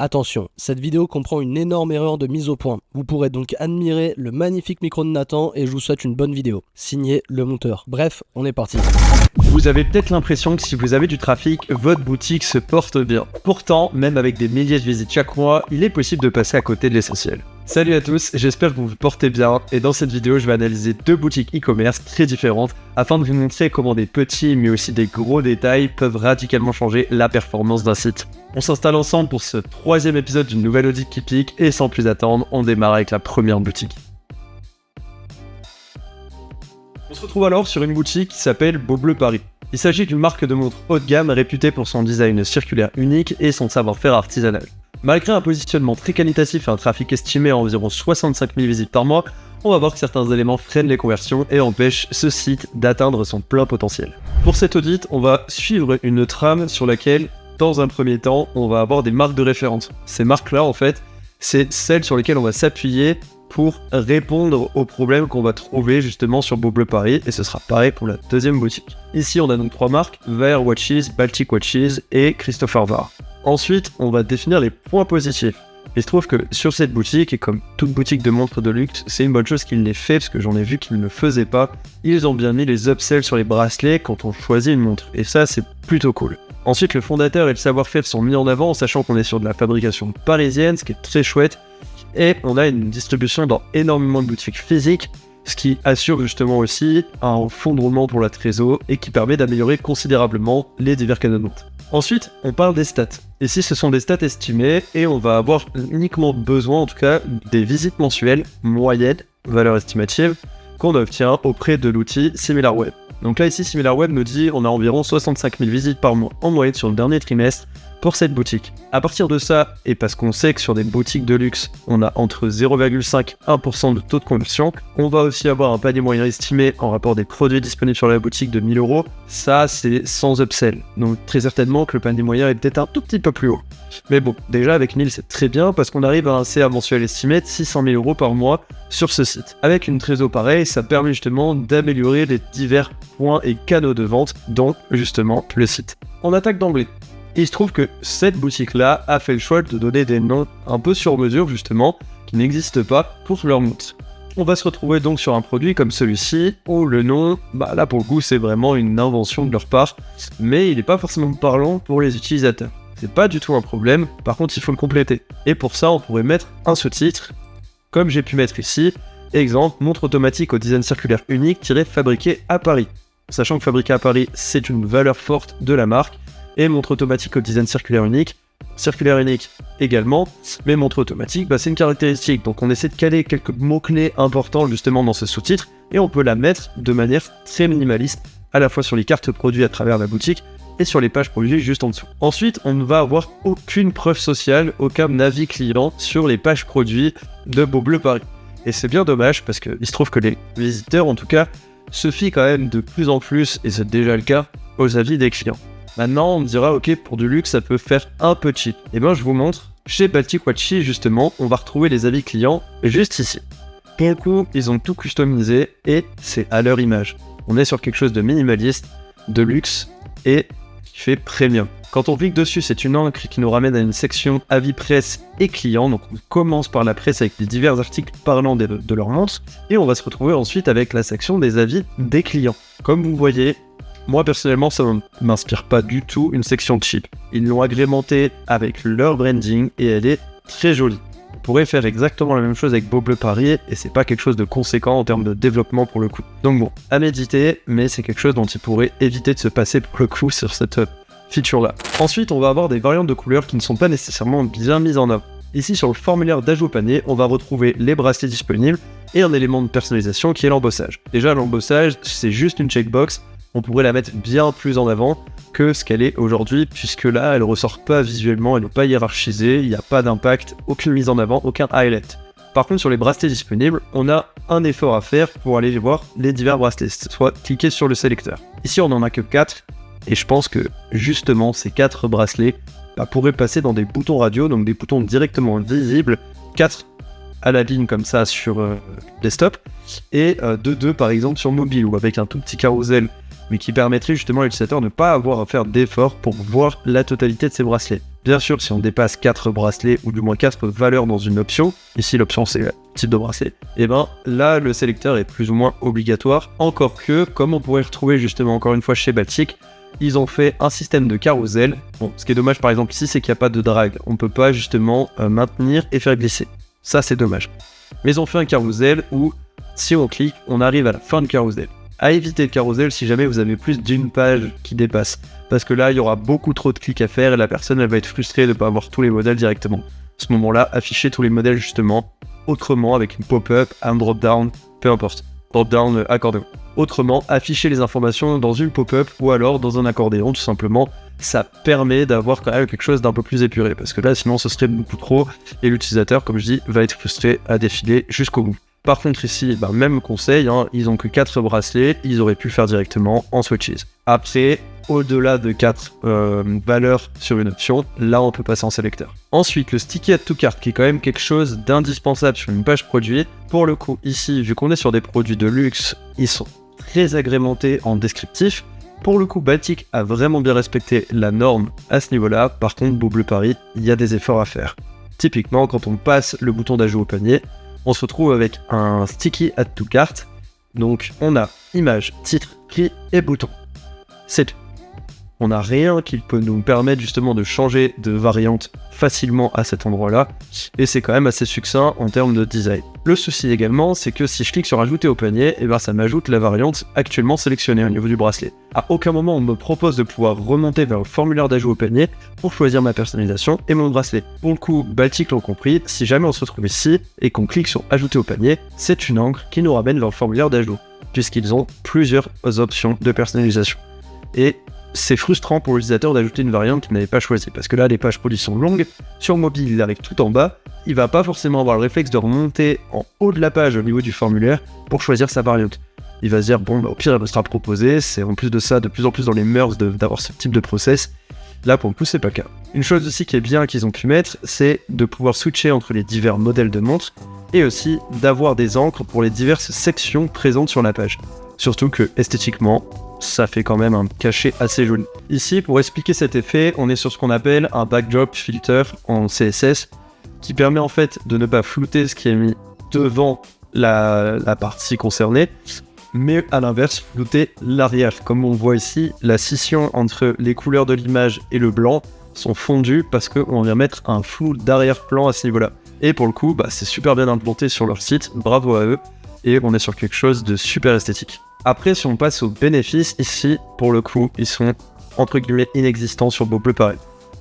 Attention, cette vidéo comprend une énorme erreur de mise au point. Vous pourrez donc admirer le magnifique micro de Nathan et je vous souhaite une bonne vidéo. Signé le monteur. Bref, on est parti. Vous avez peut-être l'impression que si vous avez du trafic, votre boutique se porte bien. Pourtant, même avec des milliers de visites chaque mois, il est possible de passer à côté de l'essentiel. Salut à tous, j'espère que vous vous portez bien et dans cette vidéo, je vais analyser deux boutiques e-commerce très différentes afin de vous montrer comment des petits mais aussi des gros détails peuvent radicalement changer la performance d'un site. On s'installe ensemble pour ce troisième épisode d'une nouvelle audit qui pique et sans plus attendre, on démarre avec la première boutique. On se retrouve alors sur une boutique qui s'appelle Beau Bleu Paris. Il s'agit d'une marque de montres haut de gamme réputée pour son design circulaire unique et son savoir-faire artisanal. Malgré un positionnement très qualitatif et un trafic estimé à environ 65 000 visites par mois, on va voir que certains éléments freinent les conversions et empêchent ce site d'atteindre son plein potentiel. Pour cet audit, on va suivre une trame sur laquelle, dans un premier temps, on va avoir des marques de référence. Ces marques-là, en fait, c'est celles sur lesquelles on va s'appuyer pour répondre aux problèmes qu'on va trouver justement sur Beau Bleu Paris, et ce sera pareil pour la deuxième boutique. Ici, on a donc trois marques, Vaer Watches, Baltic Watches et Christopher Wragh. Ensuite, on va définir les points positifs. Il se trouve que sur cette boutique, et comme toute boutique de montres de luxe, c'est une bonne chose qu'ils l'aient fait, parce que j'en ai vu qu'ils ne le faisaient pas. Ils ont bien mis les upsells sur les bracelets quand on choisit une montre, et ça c'est plutôt cool. Ensuite, le fondateur et le savoir-faire sont mis en avant, en sachant qu'on est sur de la fabrication parisienne, ce qui est très chouette, et on a une distribution dans énormément de boutiques physiques, ce qui assure justement aussi un fonds de roulement pour la trésor, et qui permet d'améliorer considérablement les divers canaux de montres. Ensuite, on parle des stats. Ici, ce sont des stats estimées et on va avoir uniquement besoin, en tout cas, des visites mensuelles moyennes, valeur estimative, qu'on obtient auprès de l'outil SimilarWeb. Donc là, ici, SimilarWeb nous dit qu'on a environ 65 000 visites par mois en moyenne sur le dernier trimestre pour cette boutique. À partir de ça, et parce qu'on sait que sur des boutiques de luxe, on a entre 0,5 et 1% de taux de conversion, on va aussi avoir un panier moyen estimé en rapport des produits disponibles sur la boutique de 1 000 €. Ça, c'est sans upsell. Donc très certainement que le panier moyen est peut-être un tout petit peu plus haut. Mais bon, déjà avec 1000, c'est très bien parce qu'on arrive à un CA mensuel estimé de 600 000 € par mois sur ce site. Avec une trésor pareille, ça permet justement d'améliorer les divers points et canaux de vente, dont justement le site. On attaque d'emblée. Il se trouve que cette boutique-là a fait le choix de donner des noms un peu sur mesure justement, qui n'existent pas pour leur montre. On va se retrouver donc sur un produit comme celui-ci, où le nom, là pour le coup c'est vraiment une invention de leur part, mais il n'est pas forcément parlant pour les utilisateurs. C'est pas du tout un problème, par contre il faut le compléter. Et pour ça on pourrait mettre un sous-titre, comme j'ai pu mettre ici, exemple, montre automatique au design circulaire unique fabriquée à Paris. Sachant que fabriqué à Paris c'est une valeur forte de la marque, et montre automatique au design circulaire unique également, mais montre automatique, c'est une caractéristique, donc on essaie de caler quelques mots-clés importants justement dans ce sous-titre, et on peut la mettre de manière très minimaliste, à la fois sur les cartes produits à travers la boutique, et sur les pages produits juste en dessous. Ensuite, on ne va avoir aucune preuve sociale, aucun avis client sur les pages produits de Beau Bleu Paris. Et c'est bien dommage, parce qu'il se trouve que les visiteurs, en tout cas, se fient quand même de plus en plus, et c'est déjà le cas, aux avis des clients. Maintenant, on me dira, ok, pour du luxe, ça peut faire un peu cheap. Et je vous montre, chez Baltic Watches, justement, on va retrouver les avis clients juste ici. Pour le coup, ils ont tout customisé et c'est à leur image. On est sur quelque chose de minimaliste, de luxe et qui fait premium. Quand on clique dessus, c'est une encre qui nous ramène à une section avis presse et clients. Donc on commence par la presse avec les divers articles parlant de leur montre et on va se retrouver ensuite avec la section des avis des clients. Comme vous voyez, moi personnellement ça ne m'inspire pas du tout une section cheap. Ils l'ont agrémentée avec leur branding et elle est très jolie. On pourrait faire exactement la même chose avec Beau Bleu Paris et c'est pas quelque chose de conséquent en termes de développement pour le coup. Donc bon, à méditer, mais c'est quelque chose dont il pourrait éviter de se passer pour le coup sur cette feature là. Ensuite on va avoir des variantes de couleurs qui ne sont pas nécessairement bien mises en œuvre. Ici sur le formulaire d'ajout au panier, on va retrouver les bracelets disponibles et un élément de personnalisation qui est l'embossage. Déjà l'embossage c'est juste une checkbox. On pourrait la mettre bien plus en avant que ce qu'elle est aujourd'hui, puisque là, elle ressort pas visuellement, elle n'est pas hiérarchisée, il n'y a pas d'impact, aucune mise en avant, aucun highlight. Par contre, sur les bracelets disponibles, on a un effort à faire pour aller voir les divers bracelets, soit cliquer sur le sélecteur. Ici, on n'en a que 4, et je pense que justement, ces 4 bracelets pourraient passer dans des boutons radio, donc des boutons directement visibles, 4 à la ligne comme ça sur desktop, et 2 par exemple sur mobile, ou avec un tout petit carrousel mais qui permettrait justement à l'utilisateur de ne pas avoir à faire d'efforts pour voir la totalité de ses bracelets. Bien sûr, si on dépasse 4 bracelets ou du moins 4 valeurs dans une option, ici l'option c'est le type de bracelet, et ben là le sélecteur est plus ou moins obligatoire, encore que, comme on pourrait retrouver justement encore une fois chez Baltic, ils ont fait un système de carrousel. Bon, ce qui est dommage par exemple ici, c'est qu'il n'y a pas de drag, on peut pas justement maintenir et faire glisser. Ça c'est dommage. Mais ils ont fait un carrousel où, si on clique, on arrive à la fin du carrousel. À éviter le carrousel si jamais vous avez plus d'une page qui dépasse. Parce que là, il y aura beaucoup trop de clics à faire et la personne, elle va être frustrée de ne pas avoir tous les modèles directement. À ce moment-là, affichez tous les modèles justement autrement avec une pop-up, un drop-down, peu importe. Drop-down, accordéon. Autrement, affichez les informations dans une pop-up ou alors dans un accordéon, tout simplement. Ça permet d'avoir quand même quelque chose d'un peu plus épuré. Parce que là, sinon, ce serait beaucoup trop et l'utilisateur, comme je dis, va être frustré à défiler jusqu'au bout. Par contre ici, même conseil, ils ont que 4 bracelets, ils auraient pu le faire directement en switches. Après, au-delà de 4 valeurs sur une option, là on peut passer en sélecteur. Ensuite, le sticky add to cart, qui est quand même quelque chose d'indispensable sur une page produit. Pour le coup, ici, vu qu'on est sur des produits de luxe, ils sont très agrémentés en descriptif. Pour le coup, Baltic a vraiment bien respecté la norme à ce niveau-là. Par contre, Bleu Paris, il y a des efforts à faire. Typiquement, quand on passe le bouton d'ajout au panier, on se retrouve avec un sticky add to cart. Donc on a image, titre, prix et bouton. C'est tout. On n'a rien qui peut nous permettre justement de changer de variante facilement à cet endroit-là. Et c'est quand même assez succinct en termes de design. Le souci également, c'est que si je clique sur ajouter au panier, ça m'ajoute la variante actuellement sélectionnée au niveau du bracelet. À aucun moment on me propose de pouvoir remonter vers le formulaire d'ajout au panier pour choisir ma personnalisation et mon bracelet. Pour le coup, Baltic l'ont compris, si jamais on se retrouve ici et qu'on clique sur ajouter au panier, c'est une encre qui nous ramène vers le formulaire d'ajout, puisqu'ils ont plusieurs options de personnalisation. Et c'est frustrant pour l'utilisateur d'ajouter une variante qu'il n'avait pas choisie, parce que là les pages produits sont longues, sur mobile il arrive tout en bas, il va pas forcément avoir le réflexe de remonter en haut de la page au niveau du formulaire pour choisir sa variante. Il va se dire au pire elle me sera proposée, c'est en plus de ça de plus en plus dans les mœurs d'avoir ce type de process. Là pour le coup c'est pas le cas. Une chose aussi qui est bien qu'ils ont pu mettre, c'est de pouvoir switcher entre les divers modèles de montres et aussi d'avoir des encres pour les diverses sections présentes sur la page. Surtout que esthétiquement, ça fait quand même un cachet assez joli. Ici, pour expliquer cet effet, on est sur ce qu'on appelle un backdrop filter en CSS qui permet en fait de ne pas flouter ce qui est mis devant la partie concernée, mais à l'inverse, flouter l'arrière. Comme on voit ici, la scission entre les couleurs de l'image et le blanc sont fondues parce qu'on vient mettre un flou d'arrière-plan à ce niveau-là. Et pour le coup, c'est super bien implanté sur leur site, bravo à eux, et on est sur quelque chose de super esthétique. Après, si on passe aux bénéfices, ici, pour le coup, ils sont entre guillemets inexistants sur Bleu Paris.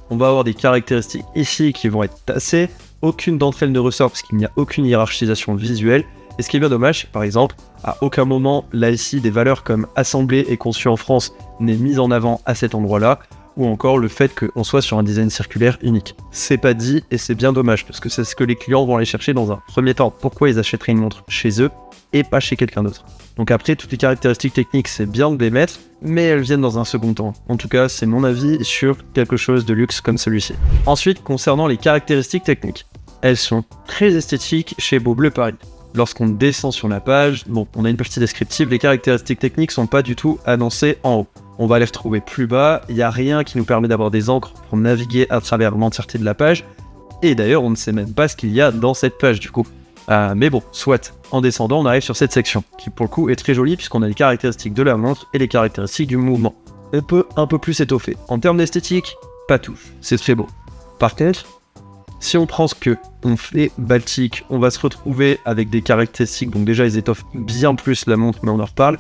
On va avoir des caractéristiques ici qui vont être tassées, aucune d'entre elles ne ressort parce qu'il n'y a aucune hiérarchisation visuelle. Et ce qui est bien dommage, par exemple, à aucun moment, là ici, des valeurs comme assemblée et conçu en France n'est mise en avant à cet endroit-là, ou encore le fait qu'on soit sur un design circulaire unique. C'est pas dit et c'est bien dommage parce que c'est ce que les clients vont aller chercher dans un premier temps. Pourquoi ils achèteraient une montre chez eux et pas chez quelqu'un d'autre? Donc après, toutes les caractéristiques techniques, c'est bien de les mettre, mais elles viennent dans un second temps. En tout cas, c'est mon avis sur quelque chose de luxe comme celui-ci. Ensuite, concernant les caractéristiques techniques, elles sont très esthétiques chez Bleu Paris. Lorsqu'on descend sur la page, on a une partie descriptive, les caractéristiques techniques sont pas du tout annoncées en haut. On va les retrouver plus bas, il n'y a rien qui nous permet d'avoir des encres pour naviguer à travers l'entièreté de la page, et d'ailleurs on ne sait même pas ce qu'il y a dans cette page du coup. Mais bon, soit. En descendant, on arrive sur cette section, qui pour le coup est très jolie puisqu'on a les caractéristiques de la montre et les caractéristiques du mouvement. On peut un peu plus étoffer. En termes d'esthétique, pas tout. C'est très beau. Par contre, si on prend ce que on fait Baltic, on va se retrouver avec des caractéristiques, donc déjà ils étoffent bien plus la montre, mais on en reparle.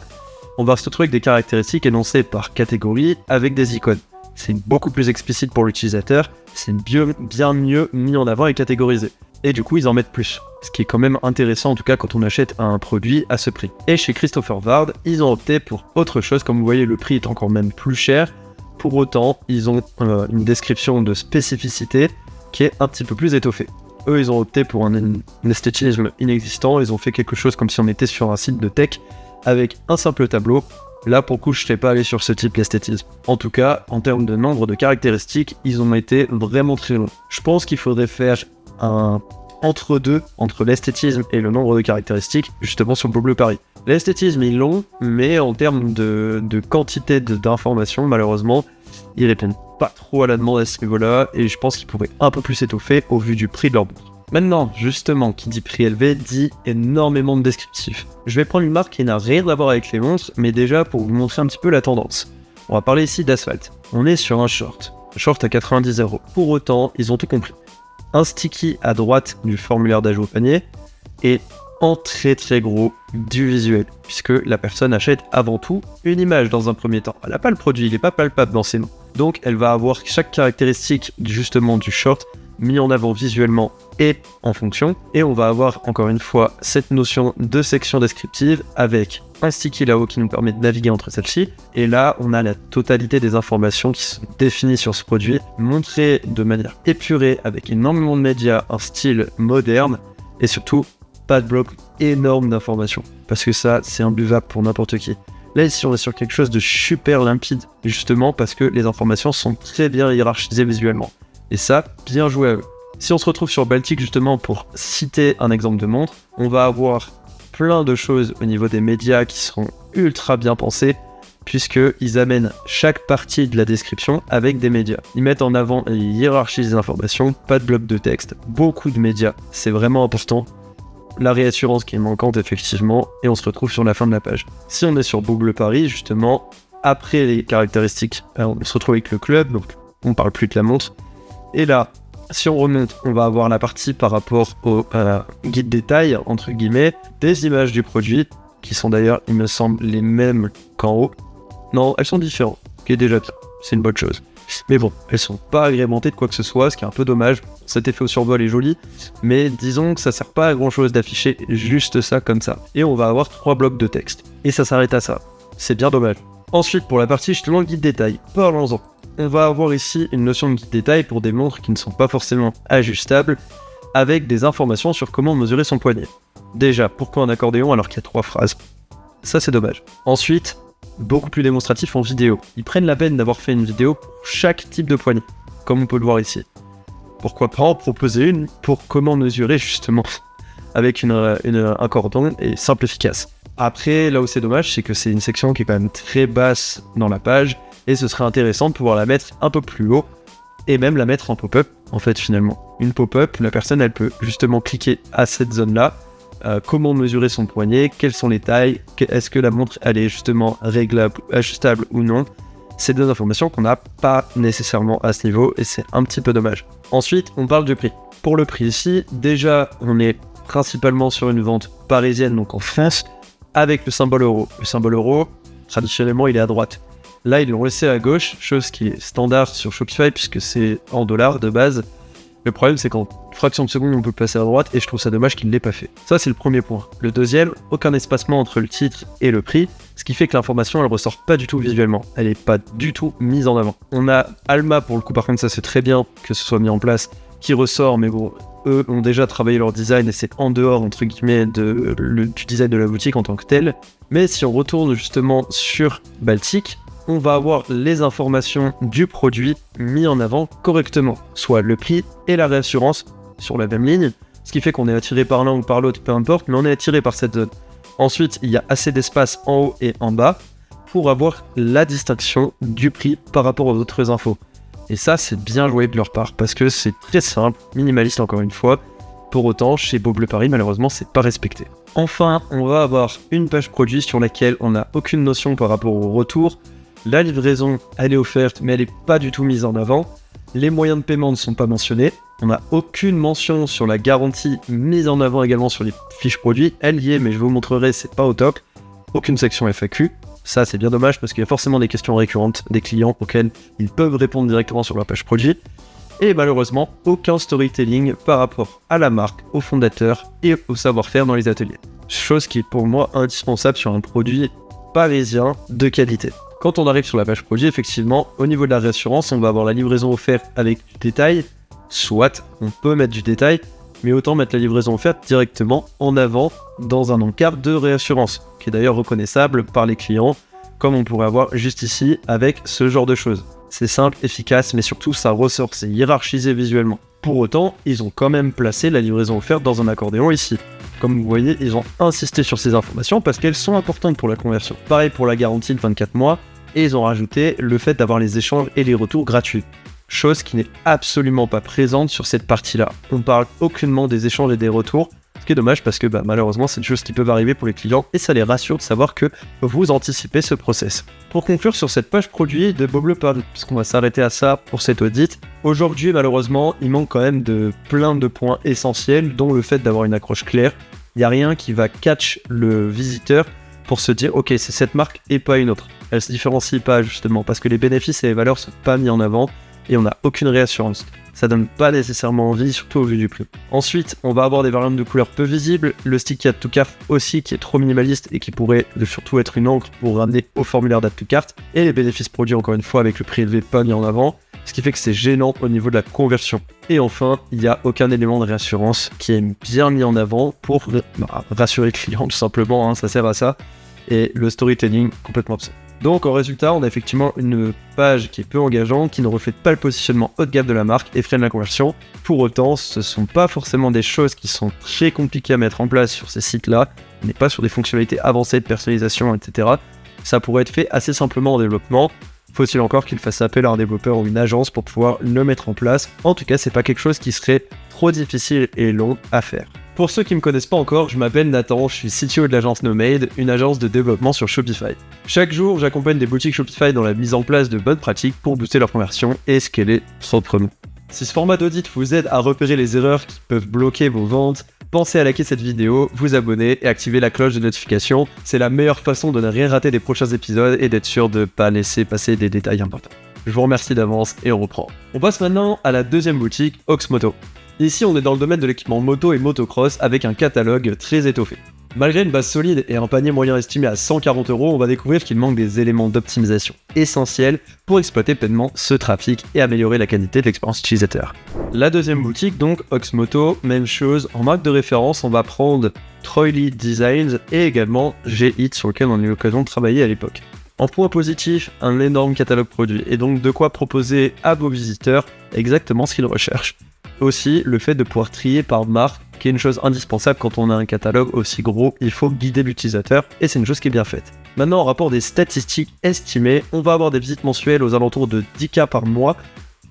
On va se retrouver avec des caractéristiques énoncées par catégorie avec des icônes. C'est beaucoup plus explicite pour l'utilisateur, c'est bien mieux mis en avant et catégorisé. Et du coup, ils en mettent plus. Ce qui est quand même intéressant, en tout cas, quand on achète un produit à ce prix. Et chez Christopher Ward, ils ont opté pour autre chose. Comme vous voyez, le prix est encore même plus cher. Pour autant, ils ont une description de spécificité qui est un petit peu plus étoffée. Eux, ils ont opté pour un esthétisme inexistant. Ils ont fait quelque chose comme si on était sur un site de tech avec un simple tableau. Là, pour le coup, je ne serais pas allé sur ce type d'esthétisme. En tout cas, en termes de nombre de caractéristiques, ils ont été vraiment très longs. Je pense qu'il faudrait faire un entre-deux, entre l'esthétisme et le nombre de caractéristiques, justement sur Bleu Paris. L'esthétisme est long, mais en termes de quantité d'informations, malheureusement, Ils répondent pas trop à la demande à ce niveau-là, et je pense qu'ils pourraient un peu plus s'étoffer au vu du prix de leur montre. Maintenant, justement, qui dit prix élevé, dit énormément de descriptifs. Je vais prendre une marque qui n'a rien à voir avec les montres, mais déjà pour vous montrer un petit peu la tendance. On va parler ici d'Asphalt. On est sur un short à 90€. Pour autant, ils ont tout compris. Un sticky à droite du formulaire d'ajout au panier, et en très très gros du visuel, puisque la personne achète avant tout une image dans un premier temps. Elle n'a pas le produit, il n'est pas palpable dans ses mains. Donc elle va avoir chaque caractéristique justement du short mis en avant visuellement et en fonction. Et on va avoir encore une fois cette notion de section descriptive avec un sticky là-haut qui nous permet de naviguer entre celles-ci. Et là, on a la totalité des informations qui sont définies sur ce produit, montrées de manière épurée avec énormément de médias, un style moderne et surtout pas de bloc énorme d'informations. Parce que ça, c'est imbuvable pour n'importe qui. Là, ici, on est sur quelque chose de super limpide, justement parce que les informations sont très bien hiérarchisées visuellement. Et ça, bien joué à eux. Si on se retrouve sur Baltic, justement, pour citer un exemple de montre, on va avoir plein de choses au niveau des médias qui seront ultra bien pensés, puisqu'ils amènent chaque partie de la description avec des médias. Ils mettent en avant et ils hiérarchisent les informations, pas de bloc de texte, beaucoup de médias, c'est vraiment important. La réassurance qui est manquante, effectivement, et on se retrouve sur la fin de la page. Si on est sur Beau Bleu Paris, justement, après les caractéristiques, on se retrouve avec le club, donc on parle plus de la montre. Et là, si on remonte, on va avoir la partie par rapport au guide détail, entre guillemets, des images du produit, qui sont d'ailleurs, il me semble, les mêmes qu'en haut. Non, elles sont différentes, ce qui est déjà bien, c'est une bonne chose. Mais bon, elles sont pas agrémentées de quoi que ce soit, ce qui est un peu dommage. Cet effet au survol est joli, mais disons que ça sert pas à grand chose d'afficher juste ça comme ça. Et on va avoir 3 blocs de texte. Et ça s'arrête à ça. C'est bien dommage. Ensuite, pour la partie justement guide détail, parlons-en. On va avoir ici une notion de guide détail pour des montres qui ne sont pas forcément ajustables, avec des informations sur comment mesurer son poignet. Déjà, pourquoi un accordéon alors qu'il y a 3 phrases? Ça, c'est dommage. Ensuite, beaucoup plus démonstratif en vidéo. Ils prennent la peine d'avoir fait une vidéo pour chaque type de poignet, comme on peut le voir ici. Pourquoi pas en proposer une pour comment mesurer justement avec un cordon et simple efficace. Après, là où c'est dommage, c'est que c'est une section qui est quand même très basse dans la page, et ce serait intéressant de pouvoir la mettre un peu plus haut, et même la mettre en pop-up, en fait, finalement. Une pop-up, la personne, elle peut justement cliquer à cette zone-là, comment mesurer son poignet, quelles sont les tailles, est-ce que la montre, elle est justement réglable, ajustable ou non. C'est des informations qu'on n'a pas nécessairement à ce niveau, et c'est un petit peu dommage. Ensuite, on parle du prix. Pour le prix ici, déjà, on est principalement sur une vente parisienne, donc en France, avec le symbole euro. Le symbole euro, traditionnellement, il est à droite. Là, ils l'ont laissé à gauche, chose qui est standard sur Shopify, puisque c'est en dollars de base. Le problème, c'est qu'en fraction de seconde, on peut le passer à droite, et je trouve ça dommage qu'il ne l'ait pas fait. Ça, c'est le premier point. Le deuxième, aucun espacement entre le titre et le prix, ce qui fait que l'information, elle ressort pas du tout visuellement. Elle est pas du tout mise en avant. On a Alma, pour le coup, par contre, ça c'est très bien que ce soit mis en place, qui ressort, mais bon, eux ont déjà travaillé leur design, et c'est en dehors, entre guillemets, du design de la boutique en tant que tel. Mais si on retourne justement sur Baltic, on va avoir les informations du produit mis en avant correctement, soit le prix et la réassurance sur la même ligne, ce qui fait qu'on est attiré par l'un ou par l'autre, peu importe, mais on est attiré par cette zone. Ensuite, il y a assez d'espace en haut et en bas pour avoir la distinction du prix par rapport aux autres infos. Et ça, c'est bien joué de leur part, parce que c'est très simple, minimaliste encore une fois. Pour autant, chez Beau Bleu Paris, malheureusement, c'est pas respecté. Enfin, on va avoir une page produit sur laquelle on n'a aucune notion par rapport au retour. La livraison, elle est offerte, mais elle n'est pas du tout mise en avant. Les moyens de paiement ne sont pas mentionnés. On n'a aucune mention sur la garantie mise en avant également sur les fiches produits. Elle y est, mais je vous montrerai, c'est pas au top. Aucune section FAQ. Ça, c'est bien dommage parce qu'il y a forcément des questions récurrentes des clients auxquelles ils peuvent répondre directement sur leur page produit. Et malheureusement, aucun storytelling par rapport à la marque, au fondateur et au savoir-faire dans les ateliers. Chose qui est pour moi indispensable sur un produit parisien de qualité. Quand on arrive sur la page produit, effectivement, au niveau de la réassurance, on va avoir la livraison offerte avec du détail. Soit, on peut mettre du détail, mais autant mettre la livraison offerte directement en avant dans un encart de réassurance, qui est d'ailleurs reconnaissable par les clients, comme on pourrait avoir juste ici avec ce genre de choses. C'est simple, efficace, mais surtout ça ressort, c'est hiérarchisé visuellement. Pour autant, ils ont quand même placé la livraison offerte dans un accordéon ici. Comme vous voyez, ils ont insisté sur ces informations parce qu'elles sont importantes pour la conversion. Pareil pour la garantie de 24 mois, et ils ont rajouté le fait d'avoir les échanges et les retours gratuits. Chose qui n'est absolument pas présente sur cette partie-là. On parle aucunement des échanges et des retours, ce qui est dommage parce que malheureusement c'est des choses qui peuvent arriver pour les clients et ça les rassure de savoir que vous anticipez ce process. Pour conclure sur cette page produit de Bob Le Paris, puisqu'on va s'arrêter à ça pour cet audit, aujourd'hui malheureusement il manque quand même de plein de points essentiels, dont le fait d'avoir une accroche claire. Il n'y a rien qui va catch le visiteur pour se dire ok c'est cette marque et pas une autre. Elle se différencie pas justement parce que les bénéfices et les valeurs sont pas mis en avant et on n'a aucune réassurance. Ça donne pas nécessairement envie, surtout au vu du prix. Ensuite, on va avoir des variantes de couleurs peu visibles, le sticky add to cart aussi qui est trop minimaliste et qui pourrait surtout être une encre pour ramener au formulaire d'add to cart, et les bénéfices produits encore une fois avec le prix élevé pas mis en avant, ce qui fait que c'est gênant au niveau de la conversion. Et enfin, il n'y a aucun élément de réassurance qui est bien mis en avant pour rassurer le client tout simplement, ça sert à ça, et le storytelling complètement absent. Donc en résultat, on a effectivement une page qui est peu engageante, qui ne reflète pas le positionnement haut de gamme de la marque et freine la conversion. Pour autant, ce ne sont pas forcément des choses qui sont très compliquées à mettre en place sur ces sites-là. On n'est pas sur des fonctionnalités avancées de personnalisation, etc. Ça pourrait être fait assez simplement en développement. Faut-il encore qu'il fasse appel à un développeur ou une agence pour pouvoir le mettre en place. En tout cas, c'est pas quelque chose qui serait trop difficile et long à faire. Pour ceux qui ne me connaissent pas encore, je m'appelle Nathan, je suis CTO de l'agence Nomade, une agence de développement sur Shopify. Chaque jour, j'accompagne des boutiques Shopify dans la mise en place de bonnes pratiques pour booster leur conversion et scaler proprement. Si ce format d'audit vous aide à repérer les erreurs qui peuvent bloquer vos ventes, pensez à liker cette vidéo, vous abonner et activer la cloche de notification. C'est la meilleure façon de ne rien rater des prochains épisodes et d'être sûr de ne pas laisser passer des détails importants. Je vous remercie d'avance et on reprend. On passe maintenant à la deuxième boutique, Oxmoto. Ici, on est dans le domaine de l'équipement moto et motocross avec un catalogue très étoffé. Malgré une base solide et un panier moyen estimé à 140 €, on va découvrir qu'il manque des éléments d'optimisation essentiels pour exploiter pleinement ce trafic et améliorer la qualité de l'expérience utilisateur. La deuxième boutique, donc Oxmoto, même chose, en marque de référence, on va prendre Troy Designs et également G-Hit sur lequel on a eu l'occasion de travailler à l'époque. En point positif, un énorme catalogue produit et donc de quoi proposer à vos visiteurs exactement ce qu'ils recherchent. Aussi, le fait de pouvoir trier par marque, qui est une chose indispensable quand on a un catalogue aussi gros, il faut guider l'utilisateur, et c'est une chose qui est bien faite. Maintenant, en rapport des statistiques estimées, on va avoir des visites mensuelles aux alentours de 10K par mois,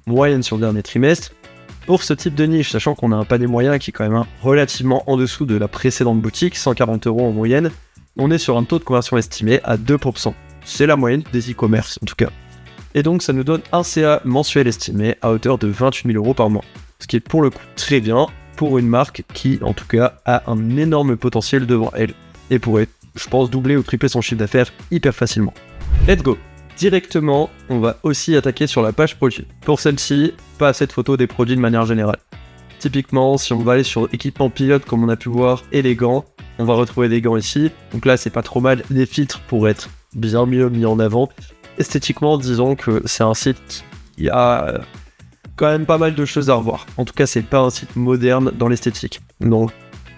moyenne sur le dernier trimestre. Pour ce type de niche, sachant qu'on a un panier moyen qui est quand même relativement en dessous de la précédente boutique, 140 € en moyenne, on est sur un taux de conversion estimé à 2%. C'est la moyenne des e-commerce en tout cas. Et donc ça nous donne un CA mensuel estimé à hauteur de 28 000 € par mois. Ce qui est pour le coup très bien pour une marque qui en tout cas a un énorme potentiel devant elle et pourrait, je pense, doubler ou tripler son chiffre d'affaires hyper facilement. Let's go! Directement, on va aussi attaquer sur la page produit. Pour celle-ci, pas assez de photos des produits de manière générale. Typiquement, si on va aller sur équipement pilote comme on a pu voir et les gants, on va retrouver des gants ici. Donc là, c'est pas trop mal, des filtres pour être bien mieux mis en avant. Esthétiquement, disons que c'est un site qui a quand même pas mal de choses à revoir. En tout cas, c'est pas un site moderne dans l'esthétique. Donc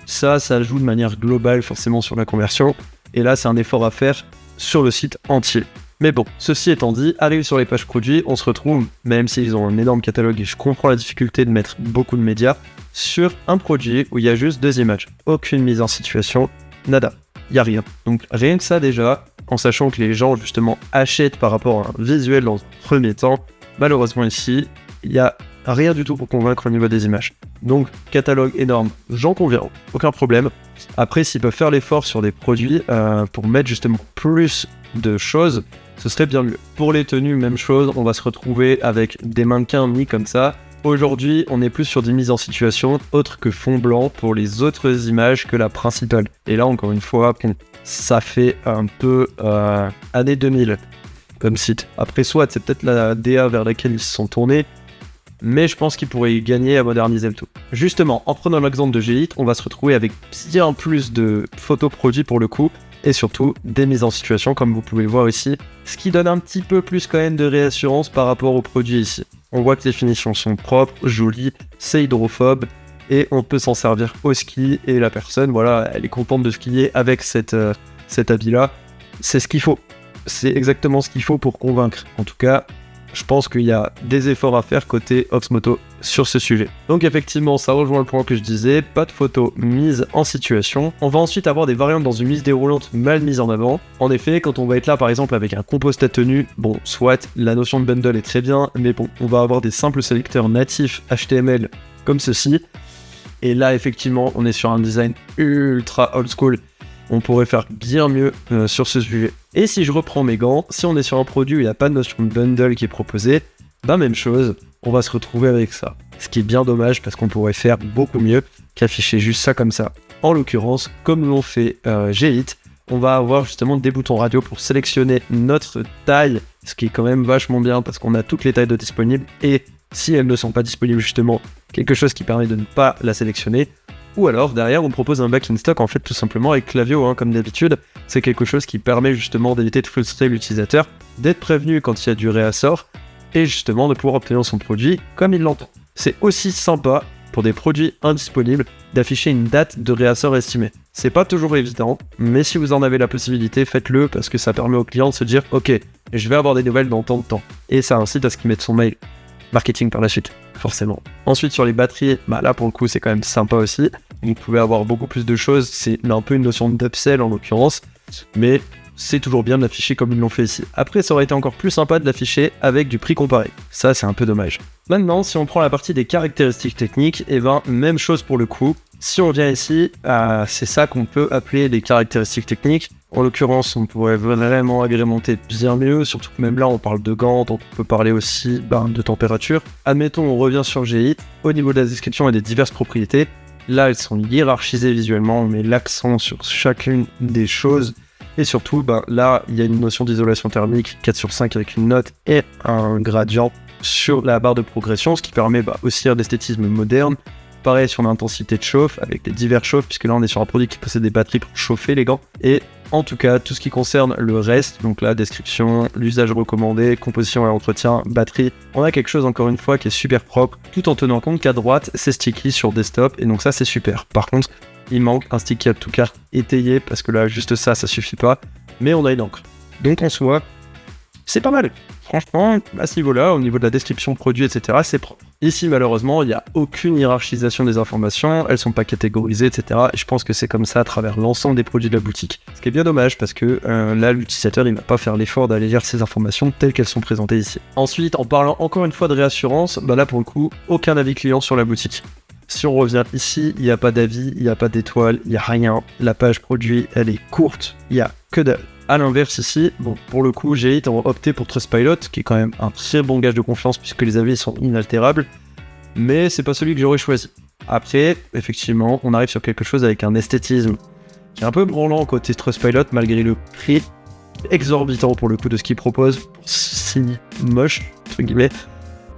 ça joue de manière globale forcément sur la conversion. Et là, c'est un effort à faire sur le site entier. Mais bon, ceci étant dit, arrive sur les pages produits, on se retrouve, même s'ils ont un énorme catalogue et je comprends la difficulté de mettre beaucoup de médias, sur un produit où il y a juste 2 images. Aucune mise en situation, nada, il n'y a rien. Donc rien que ça déjà, en sachant que les gens justement achètent par rapport à un visuel dans un premier temps, malheureusement ici, il n'y a rien du tout pour convaincre au niveau des images. Donc, catalogue énorme, j'en conviens, aucun problème. Après, s'ils peuvent faire l'effort sur des produits pour mettre justement plus de choses, ce serait bien mieux. Pour les tenues, même chose, on va se retrouver avec des mannequins mis comme ça. Aujourd'hui, on est plus sur des mises en situation autres que fond blanc pour les autres images que la principale. Et là, encore une fois, ça fait un peu année 2000 comme site. Après, soit c'est peut-être la DA vers laquelle ils se sont tournés, mais je pense qu'ils pourraient y gagner à moderniser le tout. Justement, en prenant l'exemple de G-Hit, on va se retrouver avec bien plus de photos produits pour le coup, et surtout des mises en situation comme vous pouvez le voir ici, ce qui donne un petit peu plus quand même de réassurance par rapport aux produits ici. On voit que les finitions sont propres, jolies, c'est hydrophobe, et on peut s'en servir au ski, et la personne, voilà, elle est contente de skier avec cet habit-là. C'est ce qu'il faut. C'est exactement ce qu'il faut pour convaincre. En tout cas, je pense qu'il y a des efforts à faire côté Oxmoto sur ce sujet. Donc effectivement, ça rejoint le point que je disais, pas de photos mises en situation. On va ensuite avoir des variantes dans une liste déroulante mal mise en avant. En effet, quand on va être là par exemple avec un compost à tenue, bon, soit la notion de bundle est très bien, mais bon, on va avoir des simples sélecteurs natifs HTML comme ceci. Et là, effectivement, on est sur un design ultra old school. On pourrait faire bien mieux sur ce sujet. Et si je reprends mes gants, si on est sur un produit où il n'y a pas de notion de bundle qui est proposée, bah même chose, on va se retrouver avec ça. Ce qui est bien dommage parce qu'on pourrait faire beaucoup mieux qu'afficher juste ça comme ça. En l'occurrence, comme l'ont fait G-Hit, on va avoir justement des boutons radio pour sélectionner notre taille, ce qui est quand même vachement bien parce qu'on a toutes les tailles de disponibles et si elles ne sont pas disponibles justement, quelque chose qui permet de ne pas la sélectionner. Ou alors derrière on propose un back in stock en fait tout simplement avec Klaviyo comme d'habitude. C'est quelque chose qui permet justement d'éviter de frustrer l'utilisateur, d'être prévenu quand il y a du réassort et justement de pouvoir obtenir son produit comme il l'entend. C'est aussi sympa pour des produits indisponibles d'afficher une date de réassort estimée. C'est pas toujours évident, mais si vous en avez la possibilité, faites-le parce que ça permet au client de se dire ok, je vais avoir des nouvelles dans tant de temps. Et ça incite à ce qu'il mette son mail. Marketing par la suite, forcément. Ensuite sur les batteries, bah là pour le coup c'est quand même sympa aussi. Vous pouvez avoir beaucoup plus de choses, c'est un peu une notion d'upsell en l'occurrence, mais c'est toujours bien de l'afficher comme ils l'ont fait ici. Après ça aurait été encore plus sympa de l'afficher avec du prix comparé, ça c'est un peu dommage. Maintenant si on prend la partie des caractéristiques techniques, et ben même chose pour le coup. Si on vient ici, c'est ça qu'on peut appeler les caractéristiques techniques. En l'occurrence, on pourrait vraiment agrémenter bien mieux, surtout que même là, on parle de gants, donc on peut parler aussi de température. Admettons, on revient sur G-Hit. Au niveau de la description et des diverses propriétés, là, elles sont hiérarchisées visuellement, on met l'accent sur chacune des choses. Et surtout, là, il y a une notion d'isolation thermique 4 sur 5 avec une note et un gradient sur la barre de progression, ce qui permet aussi un esthétisme moderne. Pareil sur l'intensité de chauffe, avec les divers chauffes, puisque là on est sur un produit qui possède des batteries pour chauffer les gants. Et en tout cas, tout ce qui concerne le reste, donc la description, l'usage recommandé, composition et entretien, batterie, on a quelque chose encore une fois qui est super propre, tout en tenant compte qu'à droite, c'est sticky sur desktop, et donc ça c'est super. Par contre, il manque un sticky add to cart étayé, parce que là, juste ça suffit pas, mais on a une encre. Donc en soi, c'est pas mal. Franchement, à ce niveau-là, au niveau de la description produit, etc., c'est propre. Ici, malheureusement, il n'y a aucune hiérarchisation des informations, elles sont pas catégorisées, etc. Et je pense que c'est comme ça à travers l'ensemble des produits de la boutique. Ce qui est bien dommage parce que là, l'utilisateur, il va pas faire l'effort d'aller lire ces informations telles qu'elles sont présentées ici. Ensuite, en parlant encore une fois de réassurance, là pour le coup, aucun avis client sur la boutique. Si on revient ici, il n'y a pas d'avis, il n'y a pas d'étoiles, il n'y a rien. La page produit, elle est courte, il n'y a que dalle. A l'inverse ici, pour le coup, G-Hit ont opté pour Trustpilot, qui est quand même un très bon gage de confiance puisque les avis sont inaltérables, mais c'est pas celui que j'aurais choisi. Après, effectivement, on arrive sur quelque chose avec un esthétisme qui est un peu branlant côté Trustpilot, malgré le prix exorbitant pour le coup de ce qu'ils proposent, pour si moche, entre guillemets.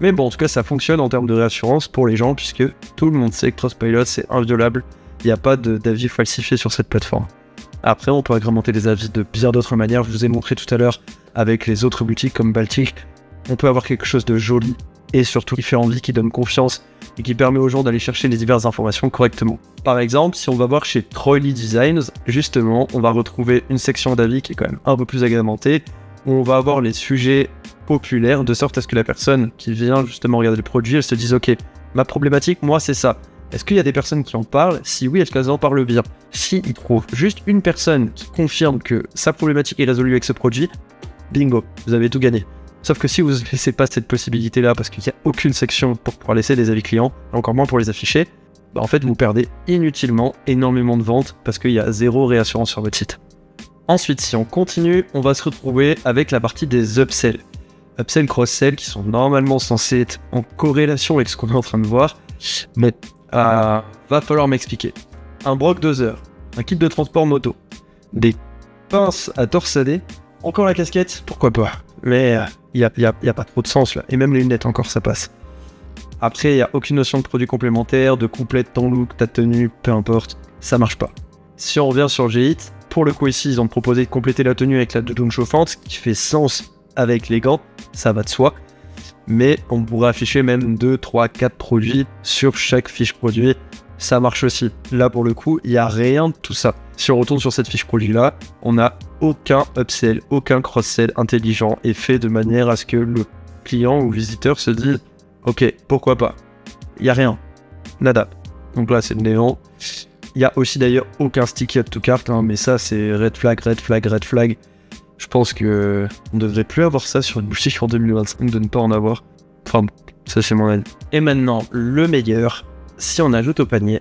Mais bon, en tout cas, ça fonctionne en termes de réassurance pour les gens, puisque tout le monde sait que Trustpilot, c'est inviolable, il n'y a pas d'avis falsifié sur cette plateforme. Après, on peut agrémenter les avis de bien d'autres manières. Je vous ai montré tout à l'heure avec les autres boutiques comme Baltic. On peut avoir quelque chose de joli et surtout qui fait envie, qui donne confiance et qui permet aux gens d'aller chercher les diverses informations correctement. Par exemple, si on va voir chez Trolley Designs, justement, on va retrouver une section d'avis qui est quand même un peu plus agrémentée, où on va avoir les sujets populaires, de sorte à ce que la personne qui vient justement regarder le produit, elle se dise « Ok, ma problématique, moi, c'est ça. Est-ce qu'il y a des personnes qui en parlent? Si oui, est-ce qu'elles en parlent bien? Si il trouve juste une personne qui confirme que sa problématique est résolue avec ce produit, bingo, vous avez tout gagné. Sauf que si vous ne laissez pas cette possibilité-là, parce qu'il n'y a aucune section pour pouvoir laisser des avis clients, encore moins pour les afficher, en fait vous perdez inutilement énormément de ventes parce qu'il y a zéro réassurance sur votre site. Ensuite, si on continue, on va se retrouver avec la partie des upsells. Upsell, cross-sell, qui sont normalement censés être en corrélation avec ce qu'on est en train de voir, mais va falloir m'expliquer. Un broc 2 heures, un kit de transport moto, des pinces à torsader, encore la casquette, pourquoi pas. Mais il y a pas trop de sens là, et même les lunettes encore ça passe. Après, il n'y a aucune notion de produit complémentaire, de complète ton look, ta tenue, peu importe, ça marche pas. Si on revient sur G-Hit, pour le coup ici, ils ont proposé de compléter la tenue avec la doudoune chauffante, ce qui fait sens avec les gants, ça va de soi. Mais on pourrait afficher même 2, 3, 4 produits sur chaque fiche produit, ça marche aussi. Là pour le coup, il n'y a rien de tout ça. Si on retourne sur cette fiche produit là, on n'a aucun upsell, aucun cross-sell intelligent et fait de manière à ce que le client ou visiteur se dit ok, pourquoi pas. Il n'y a rien. Nada. Donc là, c'est le néant. Il n'y a aussi d'ailleurs aucun sticky add to cart, hein, mais ça, c'est red flag, red flag, red flag. Je pense que on devrait plus avoir ça sur une boutique en 2025, de ne pas en avoir. Enfin, ça c'est mon avis. Et maintenant, le meilleur, si on ajoute au panier,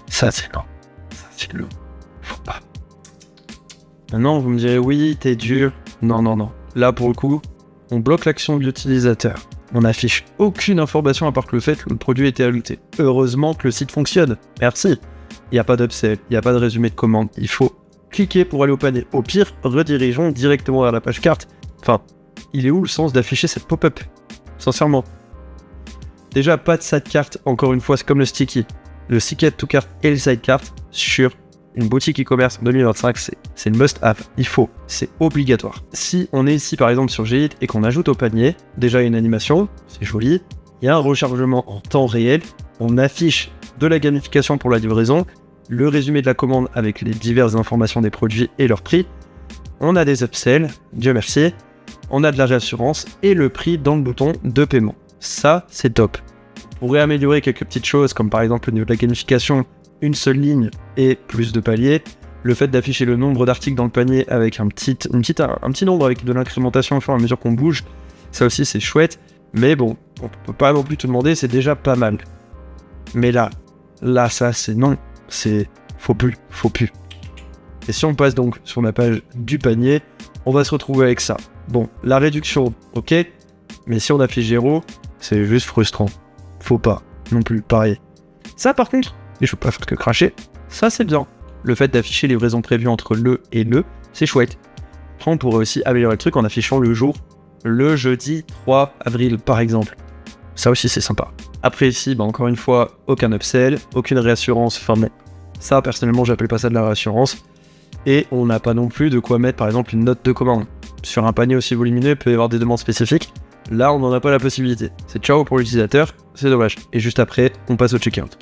ça c'est non. Ça c'est le... Faut pas. Maintenant, vous me direz, oui, t'es dur. Non, non, non. Là, pour le coup, on bloque l'action de l'utilisateur. On n'affiche aucune information à part que le fait que le produit a été ajouté. Heureusement que le site fonctionne. Merci. Il n'y a pas d'upsell, il n'y a pas de résumé de commande. Il faut cliquer pour aller au panier. Au pire, redirigeons directement vers la page carte. Enfin, il est où le sens d'afficher cette pop-up? Sincèrement. Déjà, pas de side cart, encore une fois, c'est comme le sticky. Le sticky add to cart et le side cart sur une boutique e-commerce en 2025, c'est le must-have. Il faut, c'est obligatoire. Si on est ici, par exemple, sur G8 et qu'on ajoute au panier, déjà une animation, c'est joli. Il y a un rechargement en temps réel. On affiche de la gamification pour la livraison, le résumé de la commande avec les diverses informations des produits et leur prix. On a des upsells, Dieu merci. On a de la réassurance et le prix dans le bouton de paiement. Ça, c'est top. On pourrait améliorer quelques petites choses, comme par exemple au niveau de la gamification, une seule ligne et plus de paliers. Le fait d'afficher le nombre d'articles dans le panier avec un petit nombre avec de l'incrémentation au fur et à mesure qu'on bouge, ça aussi c'est chouette. Mais bon, on peut pas non plus tout demander, c'est déjà pas mal. Mais là, ça c'est non, c'est faut plus. Et si on passe donc sur la page du panier, on va se retrouver avec ça. Bon, la réduction, ok, mais si on affiche 0, c'est juste frustrant. Faut pas, non plus, pareil. Ça par contre, et je peux pas faire que cracher, ça c'est bien. Le fait d'afficher les livraisons prévues entre le et le, c'est chouette. Après, on pourrait aussi améliorer le truc en affichant le jour, le jeudi 3 avril par exemple. Ça aussi c'est sympa. Après ici, encore une fois, aucun upsell, aucune réassurance, enfin non. Ça personnellement j'appelle pas ça de la réassurance. Et on n'a pas non plus de quoi mettre par exemple une note de commande. Sur un panier aussi volumineux, il peut y avoir des demandes spécifiques. Là, on n'en a pas la possibilité. C'est ciao pour l'utilisateur, c'est dommage. Et juste après, on passe au checkout.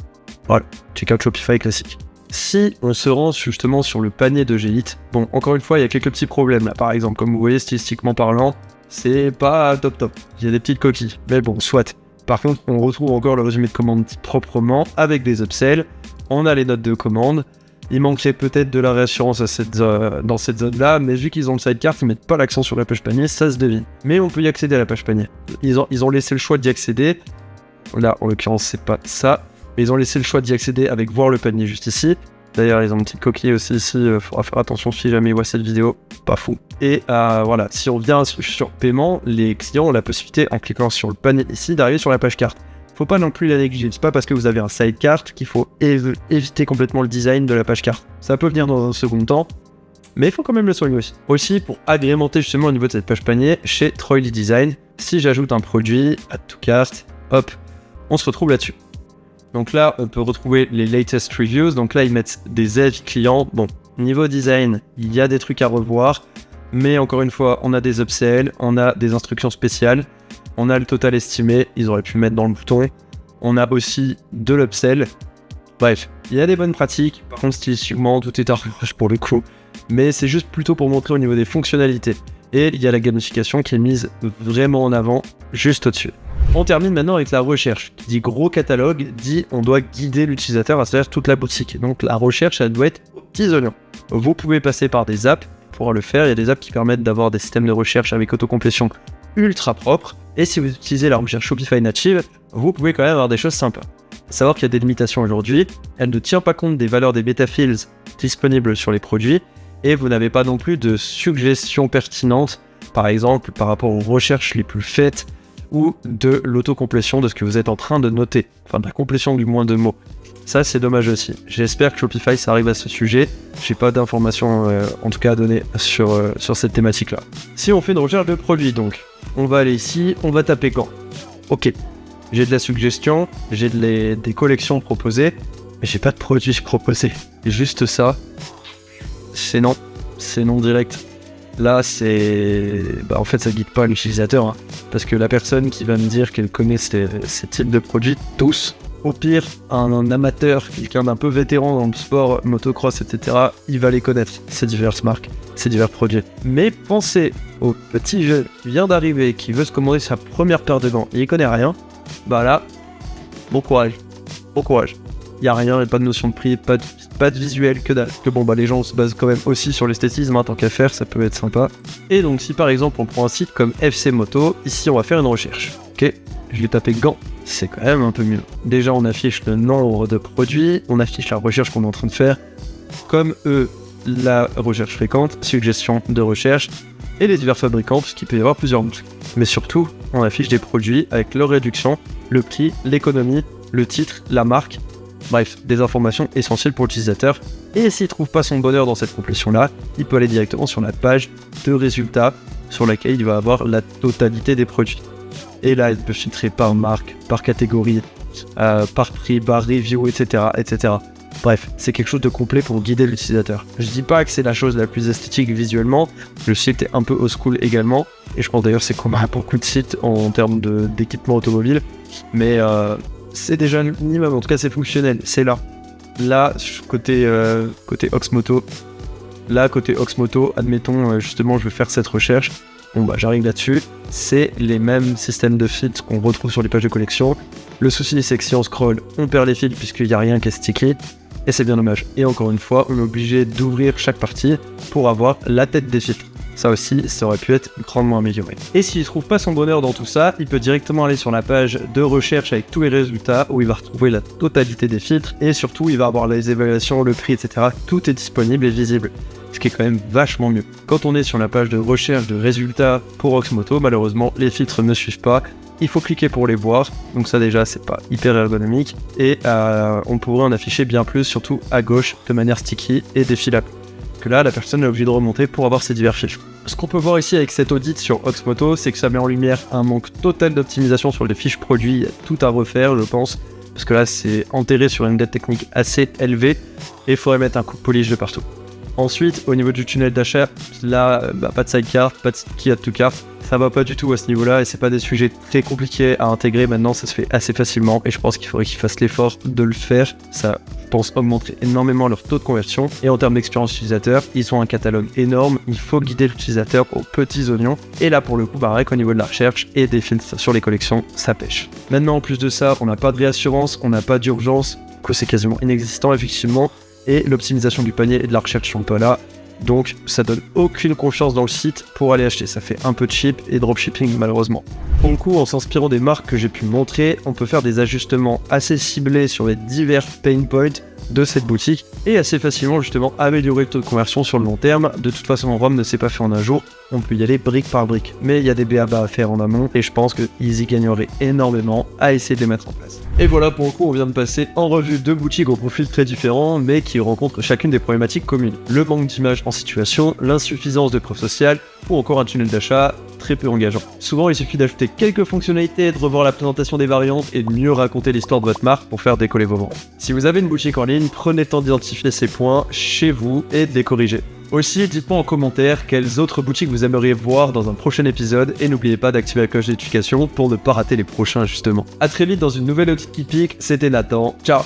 Voilà, checkout Shopify classique. Si on se rend justement sur le panier de G8, bon, encore une fois, il y a quelques petits problèmes là. Par exemple, comme vous voyez, stylistiquement parlant, c'est pas top. Il y a des petites coquilles, mais bon, soit. Par contre, on retrouve encore le résumé de commande proprement, avec des upsells. On a les notes de commande. Il manquerait peut-être de la réassurance dans cette zone-là, mais vu qu'ils ont le sidecart, ils mettent pas l'accent sur la page panier, ça se devine. Mais on peut y accéder à la page panier. Ils ont laissé le choix d'y accéder. Là, en l'occurrence, c'est pas ça. Mais ils ont laissé le choix d'y accéder avec voir le panier juste ici. D'ailleurs, ils ont une petite coquille aussi ici. Faudra faire attention si jamais ils voient cette vidéo. Pas fou. Et voilà, si on vient sur paiement, les clients ont la possibilité, en cliquant sur le panier ici, d'arriver sur la page carte. Faut pas non plus la négliger, c'est pas parce que vous avez un side cart qu'il faut éviter complètement le design de la page carte. Ça peut venir dans un second temps, mais il faut quand même le soigner aussi. Aussi, pour agrémenter justement au niveau de cette page panier, chez Troily Design, si j'ajoute un produit, add to cart, hop, on se retrouve là-dessus. Donc là, on peut retrouver les latest reviews, donc là ils mettent des avis clients. Bon, niveau design, il y a des trucs à revoir, mais encore une fois, on a des upsells, on a des instructions spéciales. On a le total estimé, ils auraient pu le mettre dans le bouton. On a aussi de l'upsell. Bref, il y a des bonnes pratiques. Par contre, stylistiquement, tout est à revoir pour le coup. Mais c'est juste plutôt pour montrer au niveau des fonctionnalités. Et il y a la gamification qui est mise vraiment en avant, juste au-dessus. On termine maintenant avec la recherche. Qui dit gros catalogue, dit on doit guider l'utilisateur à travers toute la boutique. Donc la recherche, elle doit être aux petits oignons. Vous pouvez passer par des apps pour le faire. Il y a des apps qui permettent d'avoir des systèmes de recherche avec autocomplétion ultra propre, et si vous utilisez la recherche Shopify native, vous pouvez quand même avoir des choses sympas. Savoir qu'il y a des limitations aujourd'hui, elle ne tient pas compte des valeurs des beta fields disponibles sur les produits, et vous n'avez pas non plus de suggestions pertinentes, par exemple par rapport aux recherches les plus faites, ou de l'autocomplétion de ce que vous êtes en train de noter, enfin de la complétion du moins de mots. Ça c'est dommage aussi. J'espère que Shopify s'arrive à ce sujet. J'ai pas d'informations en tout cas à donner sur cette thématique là. Si on fait une recherche de produits donc, on va aller ici, on va taper gants. Ok, j'ai de la suggestion, j'ai des collections proposées, mais j'ai pas de produits proposés. Et juste ça, c'est non direct. Là c'est... en fait ça guide pas l'utilisateur, hein, parce que la personne qui va me dire qu'elle connaît ces types de produits, tous, au pire, un amateur, quelqu'un d'un peu vétéran dans le sport, motocross, etc., il va les connaître, ces diverses marques. ces divers produits. Mais pensez au petit jeune qui vient d'arriver, qui veut se commander sa première paire de gants, il y connaît rien, bah là, bon courage. Il n'y a rien, il n'y a pas de notion de prix, pas de visuel, que dalle. Que bon, bah les gens se basent quand même aussi sur l'esthétisme, tant qu'à faire, ça peut être sympa. Et donc si par exemple on prend un site comme FC Moto, ici on va faire une recherche. Ok, je vais taper gants, c'est quand même un peu mieux. Déjà on affiche le nombre de produits, on affiche la recherche qu'on est en train de faire. Comme eux, la recherche fréquente, suggestion de recherche, et les divers fabricants, parce qu'il peut y avoir plusieurs boucles. Mais surtout, on affiche des produits avec leur réduction, le prix, l'économie, le titre, la marque, bref, des informations essentielles pour l'utilisateur. Et s'il ne trouve pas son bonheur dans cette complétion-là, il peut aller directement sur la page de résultats sur laquelle il va avoir la totalité des produits. Et là, il peut filtrer par marque, par catégorie, par prix, par review, etc., etc. Bref, c'est quelque chose de complet pour guider l'utilisateur. Je dis pas que c'est la chose la plus esthétique visuellement, le site est un peu old school également, et je pense d'ailleurs c'est comme à beaucoup de sites en termes d'équipement automobile, mais c'est déjà le minimum, en tout cas c'est fonctionnel, c'est là. Là, côté Oxmoto, admettons justement je vais faire cette recherche, bon bah j'arrive là-dessus, c'est les mêmes systèmes de filtres qu'on retrouve sur les pages de collection. Le souci c'est que si on scroll, on perd les fils puisqu'il n'y a rien qui est stické, et c'est bien dommage. Et encore une fois, on est obligé d'ouvrir chaque partie pour avoir la tête des filtres. Ça aussi, ça aurait pu être grandement amélioré. Et s'il ne trouve pas son bonheur dans tout ça, il peut directement aller sur la page de recherche avec tous les résultats où il va retrouver la totalité des filtres et surtout il va avoir les évaluations, le prix, etc. Tout est disponible et visible. Ce qui est quand même vachement mieux. Quand on est sur la page de recherche de résultats pour Oxmoto, malheureusement, les filtres ne suivent pas. Il faut cliquer pour les voir, donc ça déjà c'est pas hyper ergonomique, et on pourrait en afficher bien plus, surtout à gauche, de manière sticky et défilable. Parce que là, la personne est obligée de remonter pour avoir ses divers fiches. Ce qu'on peut voir ici avec cet audit sur Oxmoto, c'est que ça met en lumière un manque total d'optimisation sur les fiches produits, il y a tout à refaire je pense, parce que là c'est enterré sur une dette technique assez élevée, et il faudrait mettre un coup de polish de partout. Ensuite, au niveau du tunnel d'achat, là, pas de sidecar, pas de key add to cart, ça va pas du tout à ce niveau-là et c'est pas des sujets très compliqués à intégrer. Maintenant, ça se fait assez facilement et je pense qu'il faudrait qu'ils fassent l'effort de le faire. Ça, je pense, augmenterait énormément leur taux de conversion. Et en termes d'expérience utilisateur, ils ont un catalogue énorme. Il faut guider l'utilisateur aux petits oignons. Et là, pour le coup, pareil qu'au niveau de la recherche et des filtres sur les collections, ça pêche. Maintenant, en plus de ça, on n'a pas de réassurance, on n'a pas d'urgence, que c'est quasiment inexistant, effectivement. Et l'optimisation du panier et de la recherche sont pas là. Donc ça donne aucune confiance dans le site pour aller acheter, ça fait un peu de cheap et dropshipping malheureusement. Pour le coup, en s'inspirant des marques que j'ai pu montrer, on peut faire des ajustements assez ciblés sur les divers pain points de cette boutique et assez facilement justement améliorer le taux de conversion sur le long terme. De toute façon, Rome ne s'est pas fait en un jour, on peut y aller brique par brique. Mais il y a des b.a.-ba à faire en amont et je pense qu'ils y gagneraient énormément à essayer de les mettre en place. Et voilà, pour le coup, on vient de passer en revue deux boutiques aux profils très différents, mais qui rencontrent chacune des problématiques communes. Le manque d'images en situation, l'insuffisance de preuves sociales, ou encore un tunnel d'achat très peu engageant. Souvent, il suffit d'ajouter quelques fonctionnalités, de revoir la présentation des variantes et de mieux raconter l'histoire de votre marque pour faire décoller vos ventes. Si vous avez une boutique en ligne, prenez le temps d'identifier ces points chez vous et de les corriger. Aussi, dites-moi en commentaire quelles autres boutiques vous aimeriez voir dans un prochain épisode et n'oubliez pas d'activer la cloche de notification pour ne pas rater les prochains justement. A très vite dans une nouvelle audit qui pique, c'était Nathan, ciao.